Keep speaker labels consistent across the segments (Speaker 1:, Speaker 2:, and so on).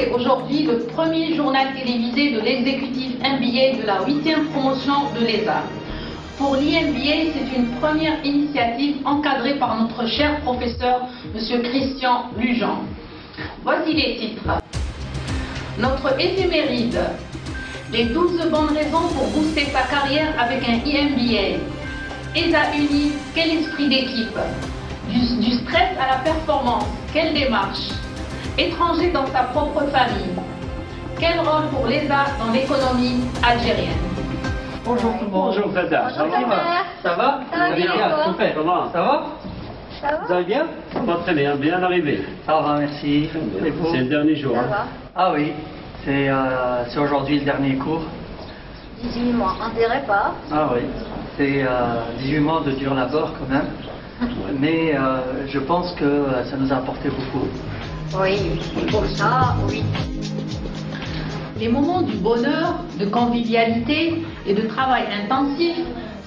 Speaker 1: diffusé aujourd'hui le premier journal télévisé de l'exécutif MBA de la 8e promotion de l'ESA. Pour l'IMBA, c'est une première initiative encadrée par notre cher professeur, M. Christian Lujan. Voici les titres. Notre éphéméride. Les 12 bonnes raisons pour booster sa carrière avec un IMBA. ESA Uni, quel esprit d'équipe. Du stress à la performance, quelle démarche. Étranger dans sa propre famille. Quel rôle pour l'ESA dans l'économie algérienne.
Speaker 2: Bonjour tout le monde.
Speaker 3: Bonjour Fada.
Speaker 2: Bonjour père. Ça va?
Speaker 4: Ça va bien,
Speaker 2: super.
Speaker 3: Comment?
Speaker 2: Ça va?
Speaker 4: Ça va?
Speaker 2: Vous allez bien?
Speaker 3: Pas très bien, bien arrivé.
Speaker 2: Ça va, merci. Et vous?
Speaker 3: C'est le dernier jour.
Speaker 4: Ça
Speaker 3: hein.
Speaker 4: va?
Speaker 2: Ah oui, c'est aujourd'hui le dernier cours.
Speaker 4: 18 mois. Intérêt pas?
Speaker 2: Ah oui, c'est 18 mois de dur labeur quand même. Mais je pense que ça nous a apporté beaucoup.
Speaker 4: Oui, pour ça, oui.
Speaker 1: Les moments du bonheur, de convivialité et de travail intensif,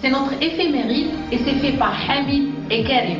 Speaker 1: c'est notre éphéméride et c'est fait par Hamid et Karim.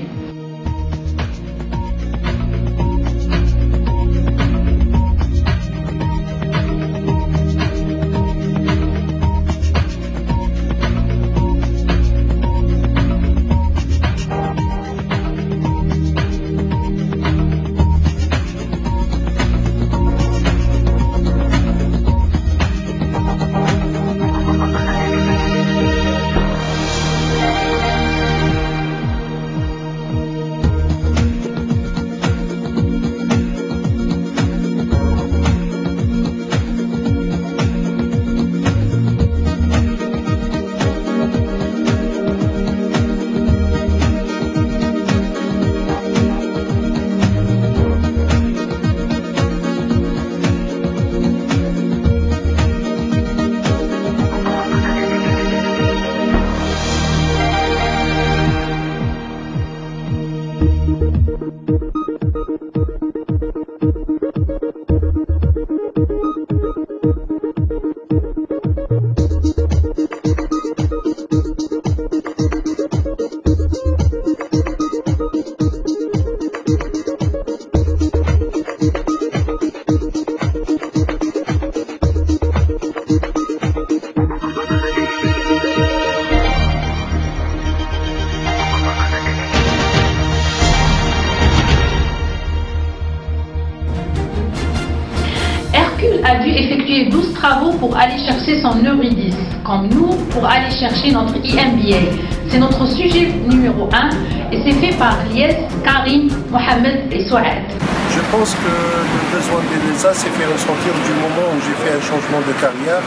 Speaker 1: A dû effectuer 12 travaux pour aller chercher son Eurydice, comme nous pour aller chercher notre IMBA. C'est notre sujet numéro 1 et c'est fait par Lies, Karim, Mohamed et Souad.
Speaker 5: Je pense que le besoin de l'ESA s'est fait ressentir du moment où j'ai fait un changement de carrière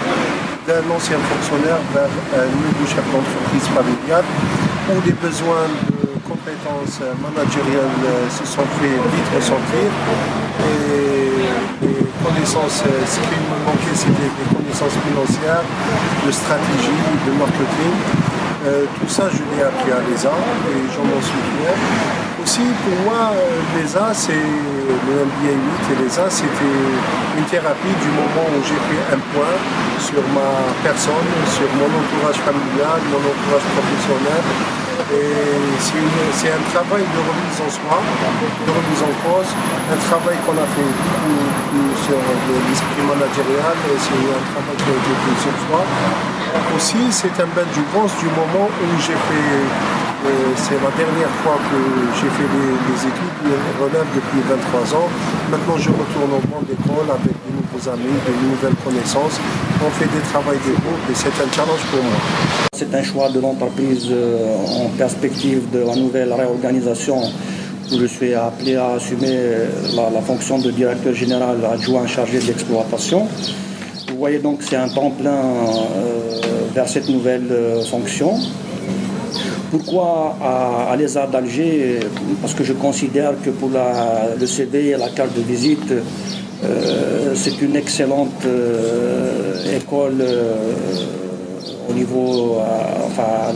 Speaker 5: d'un ancien fonctionnaire vers un nouveau chef d'entreprise familiale, où les besoins de compétences managériales se sont fait vite ressentir. Et les connaissances, ce qui me manquait, c'était des connaissances financières, de stratégie, de marketing. Tout ça, je l'ai appris à l'ESA et j'en suis fier. Aussi, pour moi, l'ESA, c'est le MBA 8 et l'ESA, c'était une thérapie du moment où j'ai fait un point sur ma personne, sur mon entourage familial, mon entourage professionnel. Et c'est un travail de remise en soi, de remise en cause, un travail qu'on a fait beaucoup sur l'esprit managérial, c'est un travail qui a été fait sur soi. Aussi, c'est un bain du bronze du moment où j'ai fait, c'est la dernière fois que j'ai fait les études, je relève depuis 23 ans. Maintenant, je retourne au banc d'école avec de nouveaux amis, de nouvelles connaissances. On fait des travaux de groupe et c'est un challenge pour moi.
Speaker 6: C'est un choix de l'entreprise en perspective de la nouvelle réorganisation où je suis appelé à assumer la fonction de directeur général adjoint chargé de l'exploitation. Vous voyez donc c'est un temps plein vers cette nouvelle fonction. Pourquoi à l'ESA d'Alger? Parce que je considère que pour le CV et la carte de visite, c'est une excellente école au niveau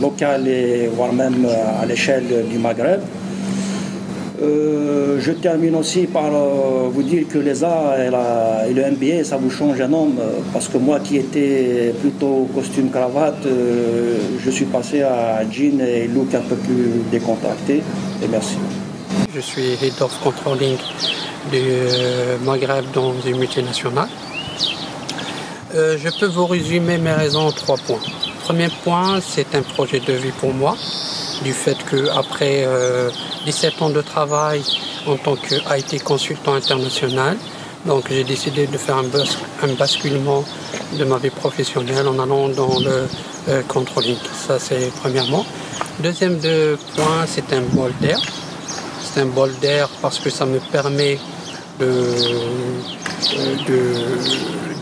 Speaker 6: local et voire même à l'échelle du Maghreb. Je termine aussi par vous dire que l'ESA et le MBA, ça vous change un homme, parce que moi qui étais plutôt costume-cravate, je suis passé à jean et look un peu plus décontracté, et merci.
Speaker 7: Je suis Head of Controlling du Maghreb dans une multinationale. Je peux vous résumer mes raisons en 3 points. Premier point, c'est un projet de vie pour moi, du fait qu'après 17 ans de travail en tant que IT consultant international, donc j'ai décidé de faire un basculement de ma vie professionnelle en allant dans le controlling. Ça, c'est premièrement. Deuxième point, c'est un bol d'air. C'est un bol d'air parce que ça me permet de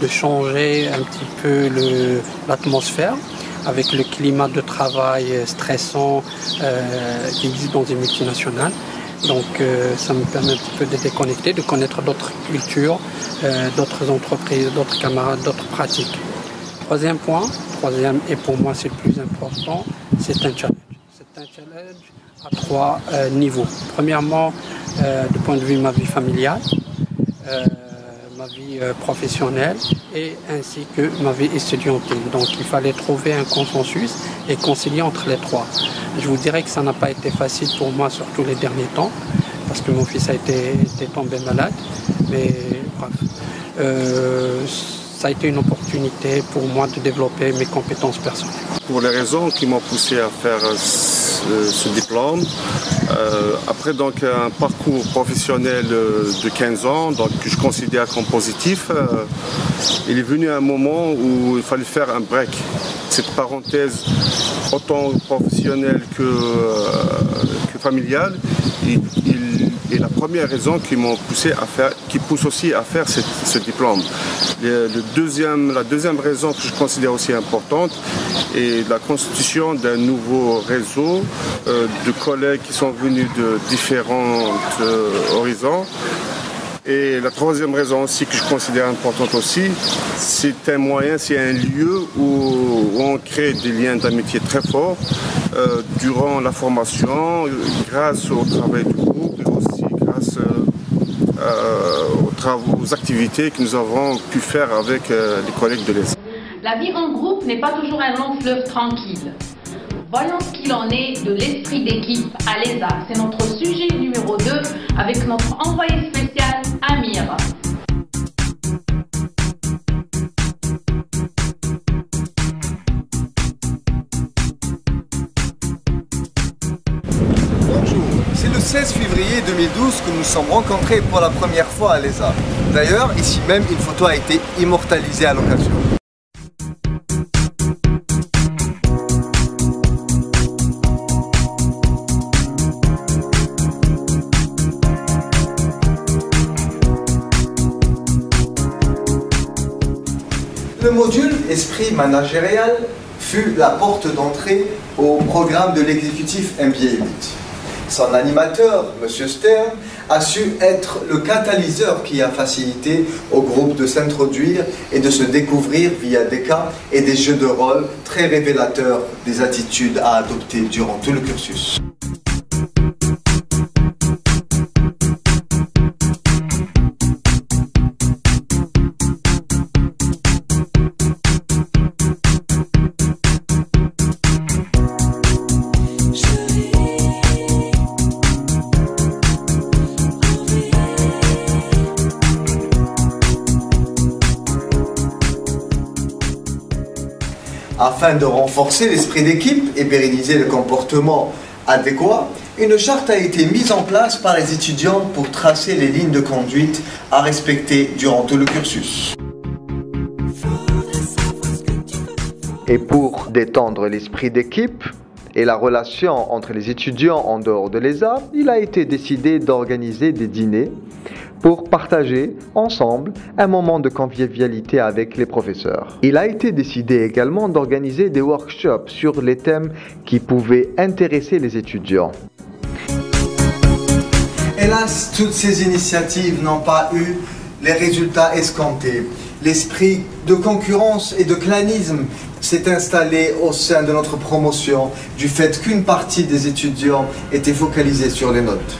Speaker 7: changer un petit peu l'atmosphère avec le climat de travail stressant qui existe dans des multinationales. Donc ça me permet un petit peu de déconnecter, de connaître d'autres cultures, d'autres entreprises, d'autres camarades, d'autres pratiques. Troisième et pour moi c'est le plus important, c'est un challenge. C'est un challenge à 3 niveaux. Premièrement, du point de vue de ma vie familiale, ma vie professionnelle et ainsi que ma vie estudiantine. Donc il fallait trouver un consensus et concilier entre les 3. Je vous dirais que ça n'a pas été facile pour moi, surtout les derniers temps, parce que mon fils était tombé malade. Mais bref, ça a été une opportunité pour moi de développer mes compétences personnelles.
Speaker 8: Pour les raisons qui m'ont poussé à faire ce diplôme, après donc un parcours professionnel de 15 ans, donc que je considère comme positif, il est venu un moment où il fallait faire un break. Cette parenthèse, autant professionnelle que familiale, est la première raison qui m'a poussé à faire, qui pousse aussi à faire ce diplôme. La deuxième raison que je considère aussi importante est la constitution d'un nouveau réseau de collègues qui sont venus de différents horizons. Et la troisième raison aussi que je considère importante aussi, c'est un moyen, c'est un lieu où on crée des liens d'amitié très forts durant la formation, grâce au travail du groupe et aussi grâce aux activités que nous avons pu faire avec les collègues de l'ESA.
Speaker 1: La vie en groupe n'est pas toujours un long fleuve tranquille. Voyons ce qu'il en est de l'esprit d'équipe à l'ESA. C'est notre sujet numéro 2 avec notre envoyé spécial Amir.
Speaker 9: Bonjour, c'est le 16 février 2012 que nous sommes rencontrés pour la première fois à l'ESA. D'ailleurs, ici même, une photo a été immortalisée à l'occasion. Le module Esprit managérial fut la porte d'entrée au programme de l'exécutif MBA 8. Son animateur, M. Stern, a su être le catalyseur qui a facilité au groupe de s'introduire et de se découvrir via des cas et des jeux de rôle très révélateurs des attitudes à adopter durant tout le cursus. Afin de renforcer l'esprit d'équipe et pérenniser le comportement adéquat, une charte a été mise en place par les étudiants pour tracer les lignes de conduite à respecter durant tout le cursus. Et pour détendre l'esprit d'équipe et la relation entre les étudiants en dehors de l'ESA, il a été décidé d'organiser des dîners pour partager ensemble un moment de convivialité avec les professeurs. Il a été décidé également d'organiser des workshops sur les thèmes qui pouvaient intéresser les étudiants. Hélas, toutes ces initiatives n'ont pas eu les résultats escomptés. L'esprit de concurrence et de clanisme s'est installé au sein de notre promotion du fait qu'une partie des étudiants était focalisée sur les notes.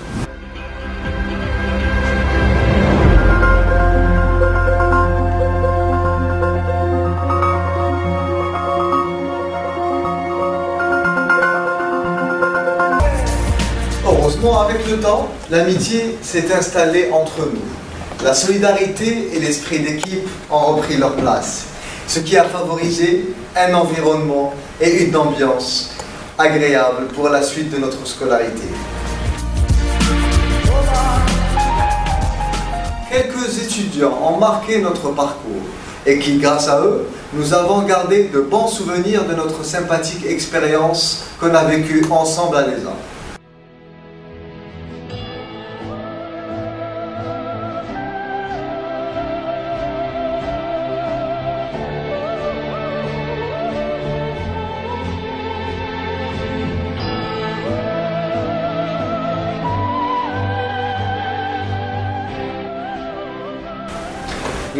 Speaker 9: Heureusement, avec le temps, l'amitié s'est installée entre nous. La solidarité et l'esprit d'équipe ont repris leur place, ce qui a favorisé un environnement et une ambiance agréable pour la suite de notre scolarité. Quelques étudiants ont marqué notre parcours et qui, grâce à eux, nous avons gardé de bons souvenirs de notre sympathique expérience qu'on a vécue ensemble à l'ESA.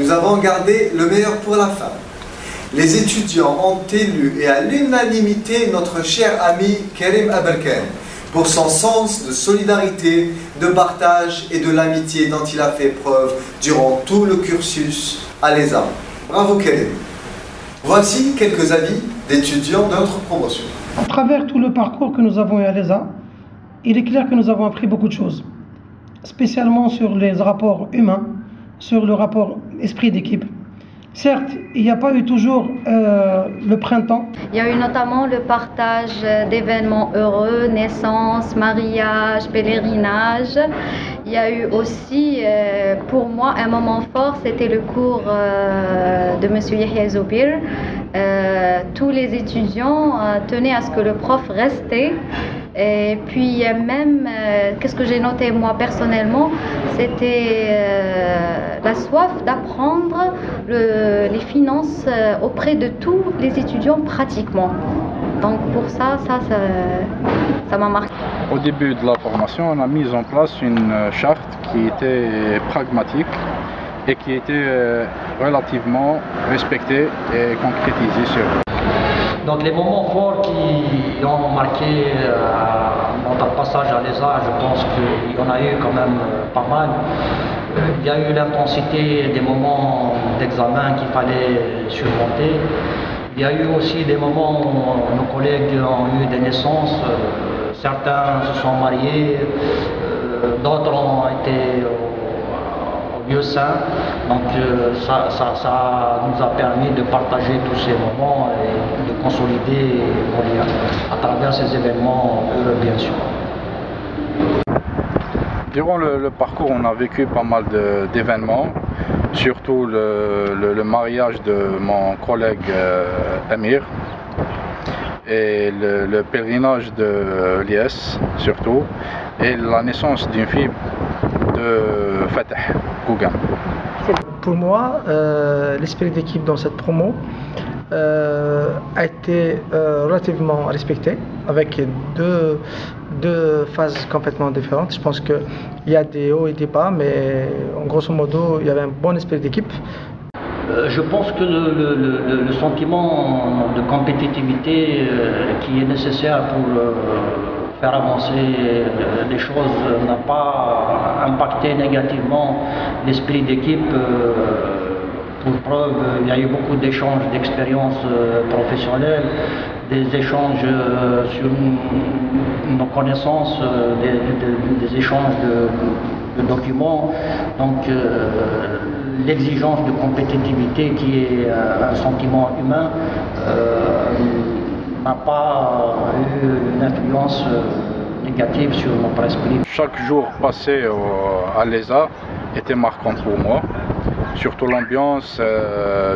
Speaker 9: Nous avons gardé le meilleur pour la fin. Les étudiants ont élu et à l'unanimité notre cher ami Karim Aberkan pour son sens de solidarité, de partage et de l'amitié dont il a fait preuve durant tout le cursus à l'ESA. Bravo Karim. Voici quelques avis d'étudiants de notre promotion.
Speaker 10: À travers tout le parcours que nous avons eu à l'ESA, il est clair que nous avons appris beaucoup de choses, spécialement sur les rapports humains, sur le rapport esprit d'équipe. Certes, il n'y a pas eu toujours le printemps.
Speaker 4: Il y a eu notamment le partage d'événements heureux, naissance, mariage, pèlerinage. Il y a eu aussi, pour moi, un moment fort, c'était le cours de M. Yahya Zoubir. Tous les étudiants tenaient à ce que le prof restait. Et puis même, qu'est-ce que j'ai noté moi personnellement, c'était la soif d'apprendre les finances auprès de tous les étudiants pratiquement. Donc pour ça m'a marqué.
Speaker 11: Au début de la formation, on a mis en place une charte qui était pragmatique et qui était relativement respectée et concrétisée sur eux.
Speaker 12: Donc les moments forts qui ont marqué notre passage à l'ESA, je pense qu'il y en a eu quand même pas mal. Il y a eu l'intensité des moments d'examen qu'il fallait surmonter. Il y a eu aussi des moments où nos collègues ont eu des naissances. Certains se sont mariés, d'autres ont été au lieu saint. Donc ça nous a permis de partager tous ces moments et de consolider nos liens à travers ces événements heureux, bien sûr.
Speaker 11: Durant le parcours, on a vécu pas mal d'événements, surtout le mariage de mon collègue Amir et le pèlerinage de l'IS surtout, et la naissance d'une fille de Fatah Gougan.
Speaker 10: Pour moi, l'esprit d'équipe dans cette promo a été relativement respecté, avec deux phases complètement différentes. Je pense qu'il y a des hauts et des bas, mais en grosso modo, il y avait un bon esprit d'équipe.
Speaker 12: Je pense que le sentiment de compétitivité qui est nécessaire pour faire avancer les choses n'a pas impacté négativement l'esprit d'équipe. Pour preuve, il y a eu beaucoup d'échanges d'expériences professionnelles, des échanges sur nos connaissances, des échanges de documents. Donc l'exigence de compétitivité qui est un sentiment humain n'a pas eu une influence négative sur notre esprit.
Speaker 11: Chaque jour passé à l'ESA était marquant pour moi. Surtout l'ambiance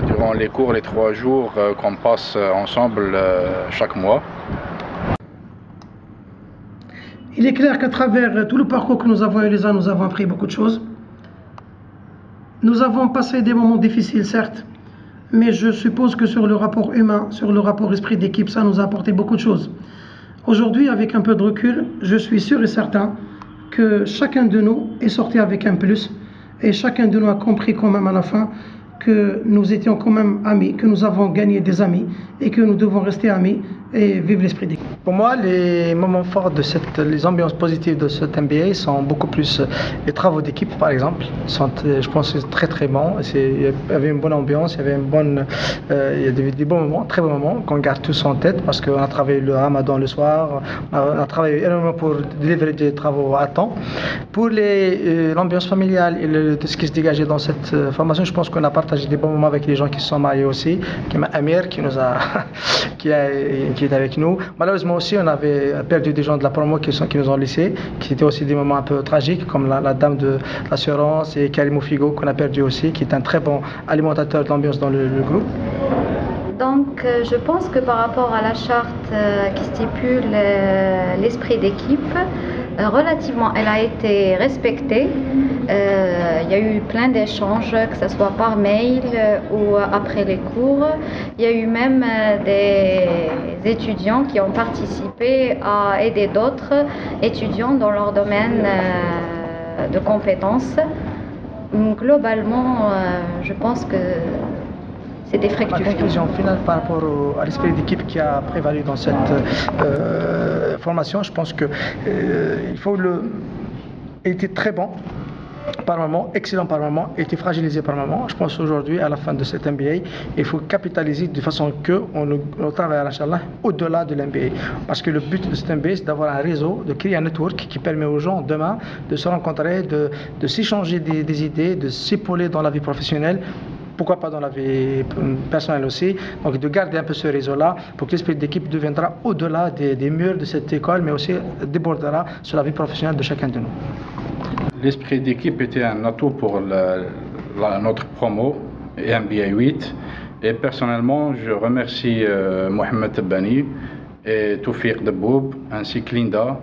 Speaker 11: durant les cours, les 3 jours qu'on passe ensemble chaque mois.
Speaker 10: Il est clair qu'à travers tout le parcours que nous avons eu à l'ESA, nous avons appris beaucoup de choses. Nous avons passé des moments difficiles, certes, mais je suppose que sur le rapport humain, sur le rapport esprit d'équipe, ça nous a apporté beaucoup de choses. Aujourd'hui, avec un peu de recul, je suis sûr et certain que chacun de nous est sorti avec un plus. Et chacun de nous a compris quand même à la fin que nous étions quand même amis, que nous avons gagné des amis et que nous devons rester amis et vivre l'esprit d'équipe.
Speaker 13: Pour moi, les moments forts de les ambiances positives de cet MBA sont beaucoup plus les travaux d'équipe, par exemple. Je pense que c'est très très bon. Il y avait une bonne ambiance, il y avait il y a des bons moments, très bons moments qu'on garde tous en tête parce qu'on a travaillé le Ramadan le soir, on a travaillé énormément pour délivrer des travaux à temps. Pour l'ambiance familiale et tout ce qui se dégageait dans cette formation, je pense qu'on a partagé des bons moments avec les gens qui se sont mariés aussi, comme Amir qui est avec nous. Malheureusement aussi, on avait perdu des gens de la promo qui nous ont laissés, qui étaient aussi des moments un peu tragiques, comme la dame de l'assurance et Karimou Figo qu'on a perdu aussi, qui est un très bon alimentateur de l'ambiance dans le groupe.
Speaker 4: Donc je pense que par rapport à la charte qui stipule l'esprit d'équipe, relativement elle a été respectée. Il y a eu plein d'échanges, que ce soit par mail ou après les cours. Il y a eu même des étudiants qui ont participé à aider d'autres étudiants dans leur domaine de compétences. Globalement, je pense que c'était fructueux.
Speaker 13: Ma conclusion finale par rapport à l'esprit d'équipe qui a prévalu dans cette formation, je pense que il était très bon par moment, excellent par moment, était fragilisé par moment. Je pense aujourd'hui, à la fin de cet MBA, il faut capitaliser de façon qu'on travaille à l'Inch'Allah au-delà de l'MBA. Parce que le but de cet MBA, c'est d'avoir un réseau, de créer un network qui permet aux gens demain de se rencontrer, de s'échanger des idées, de s'épauler dans la vie professionnelle. Pourquoi pas dans la vie personnelle aussi. Donc de garder un peu ce réseau-là pour que l'esprit d'équipe deviendra au-delà des murs de cette école, mais aussi débordera sur la vie professionnelle de chacun de nous.
Speaker 11: L'esprit d'équipe était un atout pour notre promo et MBA 8. Et personnellement, je remercie Mohamed Tabbani et Toufiq Deboub ainsi que Linda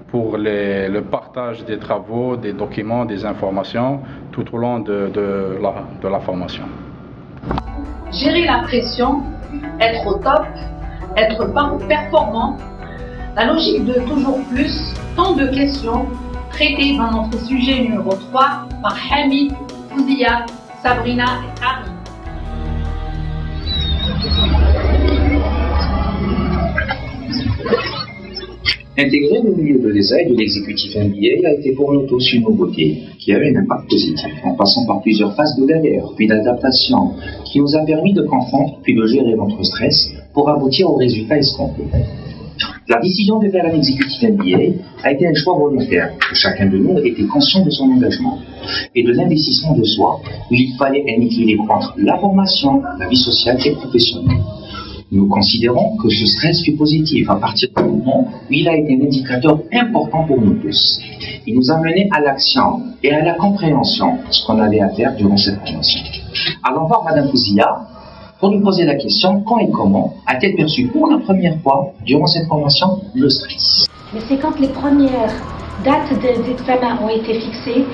Speaker 11: pour le partage des travaux, des documents, des informations tout au long de la formation.
Speaker 1: Gérer la pression, être au top, être performant, la logique de toujours plus, tant de questions traitées dans notre sujet numéro 3 par Hamid, Fouzia, Sabrina et Karim.
Speaker 14: Intégrer le milieu de l'ESA et de l'exécutif MBA a été pour nous tous une nouveauté qui avait un impact positif en passant par plusieurs phases de galère, puis d'adaptation, qui nous a permis de comprendre puis de gérer notre stress pour aboutir aux résultats escomptés. La décision de faire un exécutif MBA a été un choix volontaire. Chacun de nous était conscient de son engagement et de l'investissement de soi, où il fallait un équilibre entre la formation, la vie sociale et professionnelle. Nous considérons que ce stress fut positif à partir du moment où il a été un indicateur important pour nous tous. Il nous a menés à l'action et à la compréhension de ce qu'on avait à faire durant cette formation. Allons voir Madame Fouzia pour lui poser la question quand et comment a-t-elle perçu pour la première fois durant cette formation le stress.
Speaker 15: Mais c'est quand les premières dates d'examen ont été fixées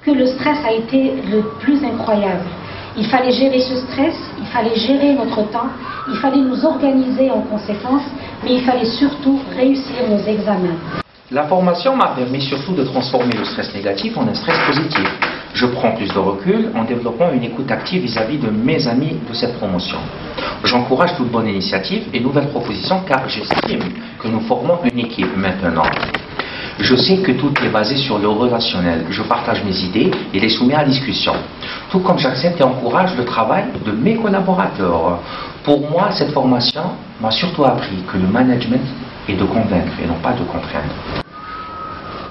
Speaker 15: que le stress a été le plus incroyable. Il fallait gérer ce stress, il fallait gérer notre temps, il fallait nous organiser en conséquence, mais il fallait surtout réussir nos examens.
Speaker 14: La formation m'a permis surtout de transformer le stress négatif en un stress positif. Je prends plus de recul en développant une écoute active vis-à-vis de mes amis de cette promotion. J'encourage toute bonne initiative et nouvelles propositions car j'estime que nous formons une équipe maintenant. Je sais que tout est basé sur le relationnel. Je partage mes idées et les soumets à discussion. Tout comme j'accepte et encourage le travail de mes collaborateurs. Pour moi, cette formation m'a surtout appris que le management est de convaincre et non pas de contraindre.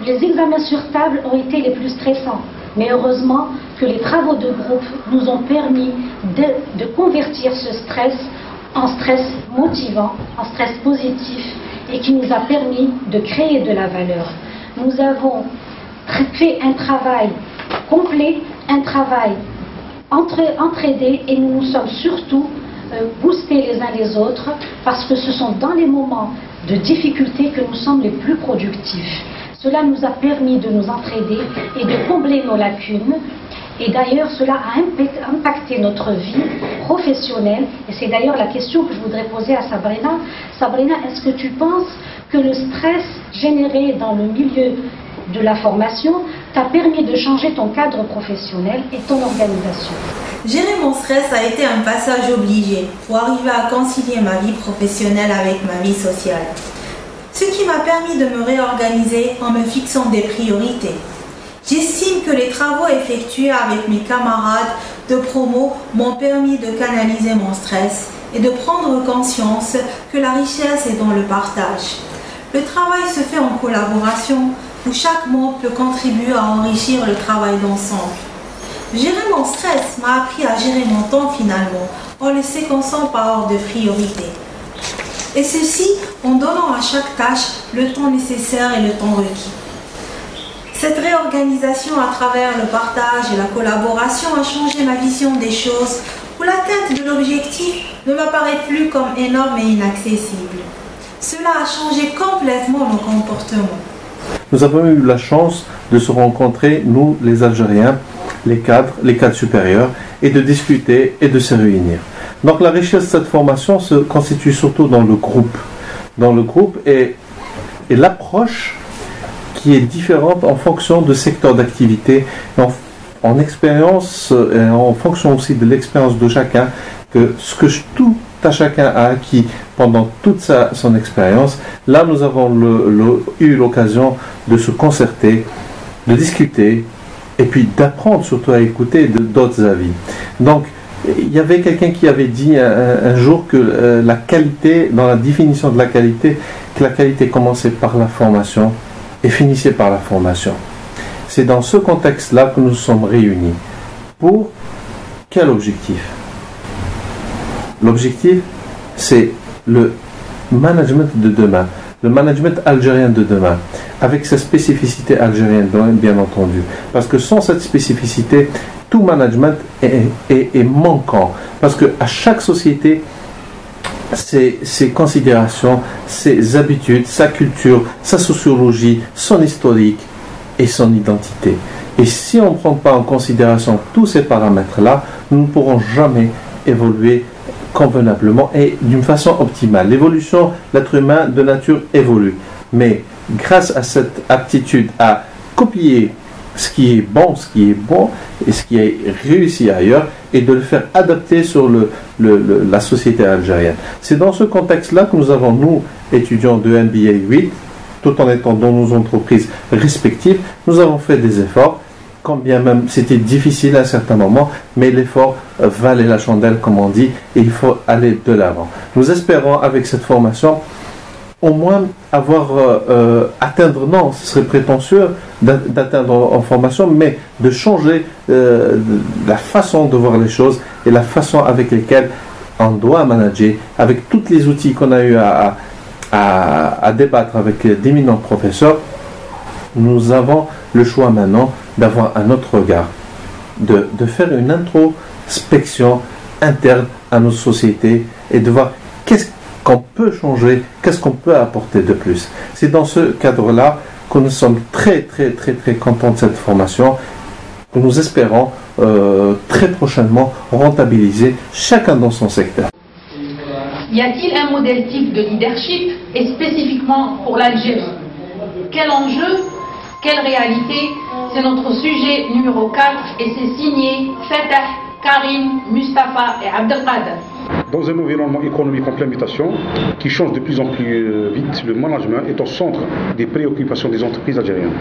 Speaker 15: Les examens sur table ont été les plus stressants, mais heureusement que les travaux de groupe nous ont permis de convertir ce stress en stress motivant, en stress positif et qui nous a permis de créer de la valeur. Nous avons fait un travail complet, un travail entraidé et nous nous sommes surtout boostés les uns les autres parce que ce sont dans les moments de difficulté que nous sommes les plus productifs. Cela nous a permis de nous entraider et de combler nos lacunes. Et d'ailleurs, cela a impacté notre vie professionnelle. Et c'est d'ailleurs la question que je voudrais poser à Sabrina. Sabrina, est-ce que tu penses que le stress généré dans le milieu de la formation t'a permis de changer ton cadre professionnel et ton organisation?
Speaker 16: Gérer mon stress a été un passage obligé pour arriver à concilier ma vie professionnelle avec ma vie sociale. ce qui m'a permis de me réorganiser en me fixant des priorités. J'estime que les travaux effectués avec mes camarades de promo m'ont permis de canaliser mon stress et de prendre conscience que la richesse est dans le partage. Le travail se fait en collaboration où chaque membre peut contribuer à enrichir le travail d'ensemble. Gérer mon stress m'a appris à gérer mon temps finalement en le séquençant par ordre de priorité. Et ceci en donnant à chaque tâche le temps nécessaire et le temps requis. Cette réorganisation à travers le partage et la collaboration a changé ma vision des choses où l'atteinte de l'objectif ne m'apparaît plus comme énorme et inaccessible. Cela a changé complètement nos comportements.
Speaker 17: Nous avons eu la chance de se rencontrer, nous les Algériens, les cadres supérieurs, et de discuter et de se réunir. Donc la richesse de cette formation se constitue surtout dans le groupe. Dans le groupe et l'approche qui est différente en fonction de secteur d'activité, en expérience et en fonction aussi de l'expérience de chacun, que ce que tout à chacun a acquis pendant toute son expérience. Là, nous avons eu l'occasion de se concerter, de discuter et puis d'apprendre surtout à écouter d'autres avis. Donc, il y avait quelqu'un qui avait dit un jour que la qualité, dans la définition de la qualité, que la qualité commençait par la formation et finissait par la formation. C'est dans ce contexte-là que nous sommes réunis. Pour quel objectif? L'objectif, c'est le management de demain, le management algérien de demain, avec sa spécificité algérienne, bien entendu. Parce que sans cette spécificité, tout management est manquant. Parce qu'à chaque société, ses considérations, ses habitudes, sa culture, sa sociologie, son historique et son identité. Et si on ne prend pas en considération tous ces paramètres-là, nous ne pourrons jamais évoluer convenablement et d'une façon optimale. L'évolution, l'être humain de nature évolue. Mais grâce à cette aptitude à copier ce qui est bon et ce qui est réussi ailleurs et de le faire adapter sur la société algérienne. C'est dans ce contexte-là que nous avons, nous, étudiants de MBA 8, tout en étant dans nos entreprises respectives, nous avons fait des efforts, quand bien même c'était difficile à un certain moment, mais l'effort valait la chandelle, comme on dit, et il faut aller de l'avant. Nous espérons, avec cette formation, au moins atteindre, non, ce serait prétentieux d'atteindre en formation, mais de changer la façon de voir les choses et la façon avec lesquelles on doit manager, avec tous les outils qu'on a eu à débattre avec d'éminents professeurs. Nous avons le choix maintenant d'avoir un autre regard, de faire une introspection interne à nos sociétés et de voir qu'est-ce qu'on peut changer, qu'est-ce qu'on peut apporter de plus. C'est dans ce cadre-là que nous sommes très contents de cette formation, que nous espérons très prochainement rentabiliser chacun dans son secteur.
Speaker 1: Y a-t-il un modèle type de leadership et spécifiquement pour l'Algérie? Quel enjeu? Quelle réalité? C'est notre sujet numéro 4 et c'est signé Fatah, Karim, Mustafa et Abdelkader.
Speaker 18: Dans un environnement économique en pleine mutation qui change de plus en plus vite, le management est au centre des préoccupations des entreprises algériennes.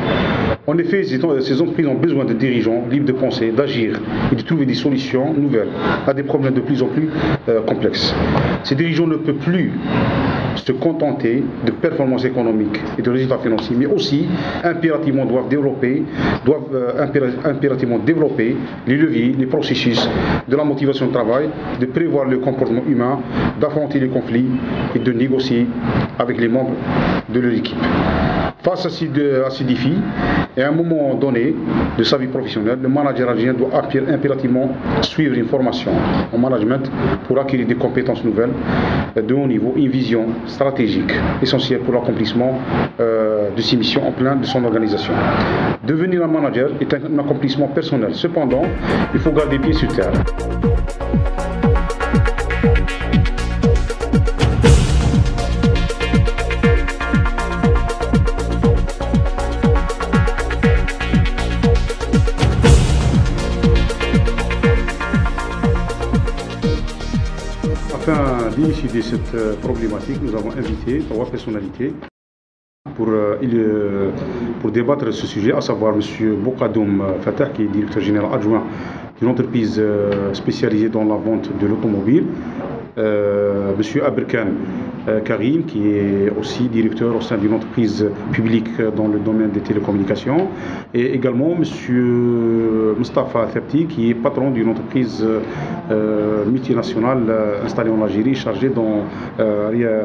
Speaker 18: En effet, ces entreprises ont besoin de dirigeants libres de penser, d'agir et de trouver des solutions nouvelles à des problèmes de plus en plus complexes. Ces dirigeants ne peuvent plus se contenter de performances économiques et de résultats financiers, mais aussi impérativement doivent impérativement développer les leviers, les processus de la motivation de travail, de prévoir le comportement humain, d'affronter les conflits et de négocier avec les membres de leur équipe. Face à ces défis, et à un moment donné de sa vie professionnelle, le manager algérien doit impérativement suivre une formation en management pour acquérir des compétences nouvelles de haut niveau, une vision stratégique essentielle pour l'accomplissement de ses missions en plein de son organisation. Devenir un manager est un accomplissement personnel. Cependant, il faut garder pied sur terre. Afin d'élucider cette problématique, nous avons invité 3 personnalités. Pour débattre de ce sujet, à savoir M. Boukadoum Fatah, qui est directeur général adjoint d'une entreprise spécialisée dans la vente de l'automobile, M. Aberkan Karim, qui est aussi directeur au sein d'une entreprise publique dans le domaine des télécommunications, et également M. Mustafa Thepti, qui est patron d'une entreprise multinationale installée en Algérie,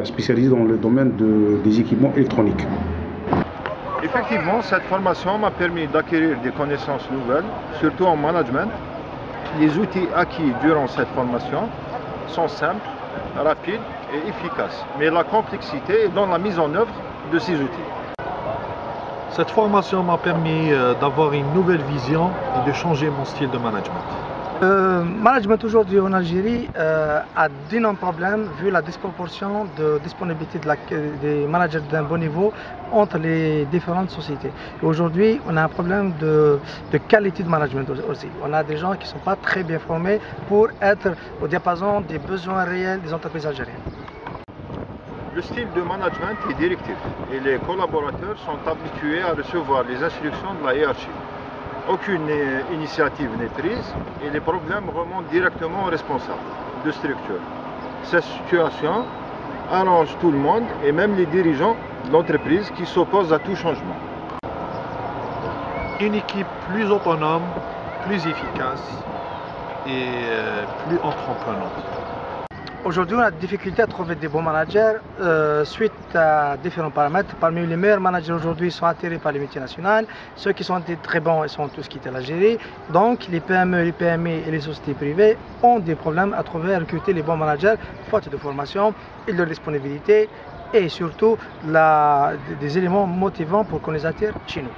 Speaker 18: spécialisée dans le domaine des équipements électroniques.
Speaker 19: Effectivement, cette formation m'a permis d'acquérir des connaissances nouvelles, surtout en management. Les outils acquis durant cette formation sont simples, rapides et efficaces. Mais la complexité est dans la mise en œuvre de ces outils.
Speaker 20: Cette formation m'a permis d'avoir une nouvelle vision et de changer mon style de management.
Speaker 13: Le management aujourd'hui en Algérie a d'énormes problèmes vu la disproportion de disponibilité des managers d'un bon niveau entre les différentes sociétés. Aujourd'hui, on a un problème de qualité de management aussi. On a des gens qui ne sont pas très bien formés pour être au diapason des besoins réels des entreprises algériennes.
Speaker 19: Le style de management est directif et les collaborateurs sont habitués à recevoir les instructions de la hiérarchie. Aucune initiative n'est prise et les problèmes remontent directement aux responsables de structure. Cette situation arrange tout le monde et même les dirigeants de l'entreprise qui s'opposent à tout changement.
Speaker 20: Une équipe plus autonome, plus efficace et plus entreprenante.
Speaker 13: Aujourd'hui, on a des difficultés à trouver des bons managers suite à différents paramètres. Parmi les meilleurs managers aujourd'hui sont attirés par les multinationales. Ceux qui sont très bons, ils sont tous quittés l'Algérie. Donc, les PME, les PMI et les sociétés privées ont des problèmes à trouver, à recruter les bons managers, faute de formation et de disponibilité et surtout des éléments motivants pour qu'on les attire chez nous.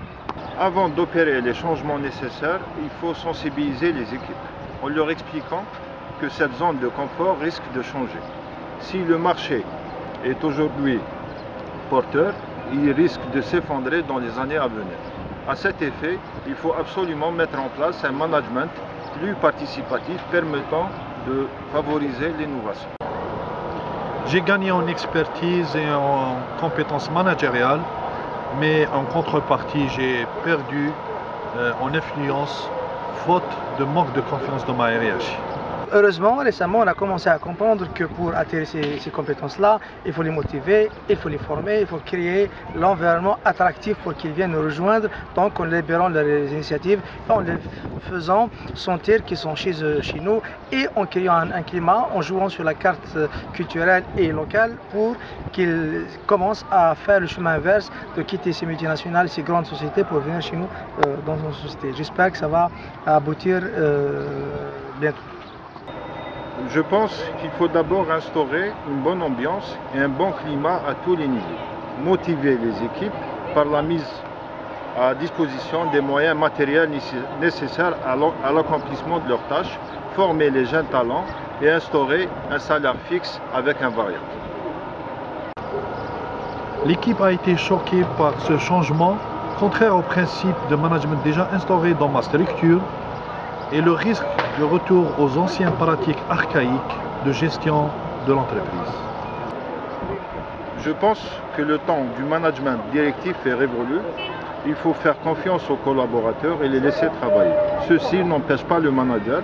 Speaker 19: Avant d'opérer les changements nécessaires, il faut sensibiliser les équipes en leur expliquant que cette zone de confort risque de changer. Si le marché est aujourd'hui porteur, il risque de s'effondrer dans les années à venir. À cet effet, il faut absolument mettre en place un management plus participatif permettant de favoriser l'innovation.
Speaker 20: J'ai gagné en expertise et en compétences managériales, mais en contrepartie, j'ai perdu en influence faute de manque de confiance dans ma hiérarchie.
Speaker 13: Heureusement, récemment, on a commencé à comprendre que pour attirer ces compétences-là, il faut les motiver, il faut les former, il faut créer l'environnement attractif pour qu'ils viennent nous rejoindre. Donc, en libérant les initiatives, en les faisant sentir qu'ils sont chez nous et en créant un climat, en jouant sur la carte culturelle et locale pour qu'ils commencent à faire le chemin inverse de quitter ces multinationales, ces grandes sociétés pour venir chez nous dans nos sociétés. J'espère que ça va aboutir bientôt.
Speaker 19: Je pense qu'il faut d'abord instaurer une bonne ambiance et un bon climat à tous les niveaux. Motiver les équipes par la mise à disposition des moyens matériels nécessaires à l'accomplissement de leurs tâches, former les jeunes talents et instaurer un salaire fixe avec un variable.
Speaker 20: L'équipe a été choquée par ce changement, contraire au principe de management déjà instauré dans ma structure, et le risque de retour aux anciennes pratiques archaïques de gestion de l'entreprise.
Speaker 19: Je pense que le temps du management directif est révolu. Il faut faire confiance aux collaborateurs et les laisser travailler. Ceci n'empêche pas le manager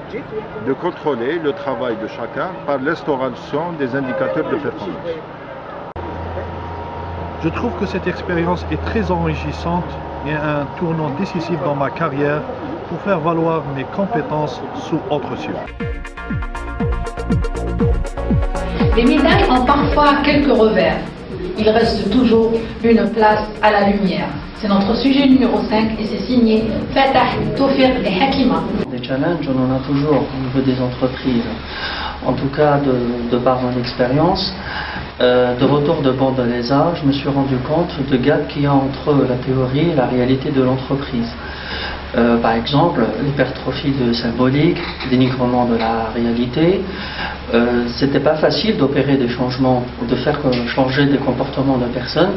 Speaker 19: de contrôler le travail de chacun par l'instauration des indicateurs de performance.
Speaker 20: Je trouve que cette expérience est très enrichissante et un tournant décisif dans ma carrière pour faire valoir mes compétences sous autres cieux.
Speaker 1: Les médailles ont parfois quelques revers. Il reste toujours une place à la lumière. C'est notre sujet numéro 5 et c'est signé Fatah Tawfiq et Hakima.
Speaker 2: Des challenges, on en a toujours au niveau des entreprises. En tout cas, de par mon expérience, de retour de bord de l'ESA, je me suis rendu compte de gap qu'il y a entre la théorie et la réalité de l'entreprise. Par exemple, l'hypertrophie de symbolique, dénigrement de la réalité. C'était pas facile d'opérer des changements ou de faire changer des comportements de personnes,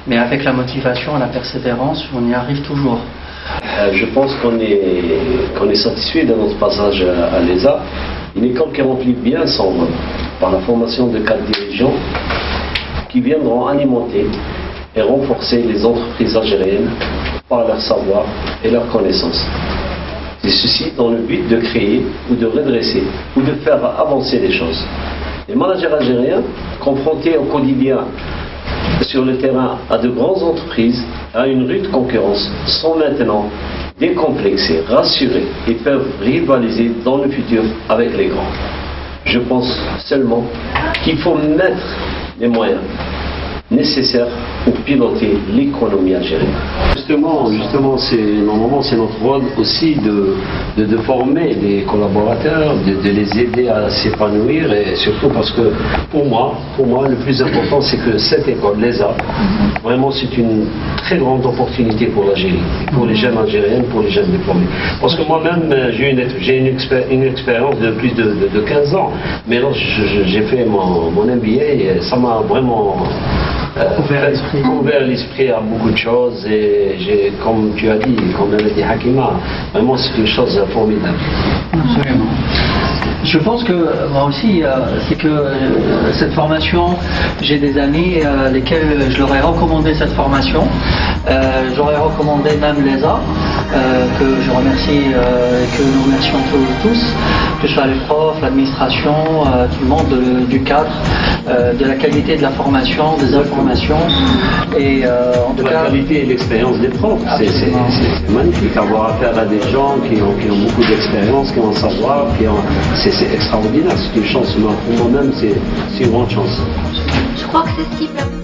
Speaker 2: mais avec la motivation et la persévérance, on y arrive toujours.
Speaker 3: Je pense qu'on est satisfait de notre passage à l'ESA. Une école qui remplit bien son rôle par la formation de 4 dirigeants qui viendront alimenter et renforcer les entreprises algériennes par leur savoir et leur connaissance. Et ceci dans le but de créer ou de redresser ou de faire avancer les choses. Les managers algériens, confrontés au quotidien sur le terrain à de grandes entreprises, à une rude concurrence, sont maintenant décomplexés, rassurés et peuvent rivaliser dans le futur avec les grands. Je pense seulement qu'il faut mettre les moyens nécessaires pour piloter l'économie algérienne.
Speaker 2: Justement, c'est notre rôle aussi de former les collaborateurs, de les aider à s'épanouir, et surtout parce que pour moi, le plus important, c'est que cette école, l'ESA, vraiment c'est une très grande opportunité pour l'Algérie, pour les jeunes Algériens, pour les jeunes diplômés. Parce que moi-même, j'ai une expérience de plus de 15 ans, mais là, j'ai fait mon MBA et ça m'a vraiment ouvert l'esprit à beaucoup de choses, et comme tu as dit, comme elle a dit Hakima, vraiment c'est une chose formidable. Absolument.
Speaker 21: Je pense que moi aussi, c'est que cette formation, j'ai des amis lesquels je leur ai recommandé cette formation. J'aurais recommandé même l'ESA, que je remercie, que nous remercions tous, que ce soit les profs, l'administration, tout le monde du cadre, de la qualité de la formation, des informations, et en tout cas
Speaker 2: la qualité et l'expérience des profs. C'est magnifique, avoir affaire à des gens qui ont beaucoup d'expérience, qui ont un savoir, c'est extraordinaire, c'est une chance. Pour moi-même, c'est une grande chance.
Speaker 4: Je crois que c'est ce qui permet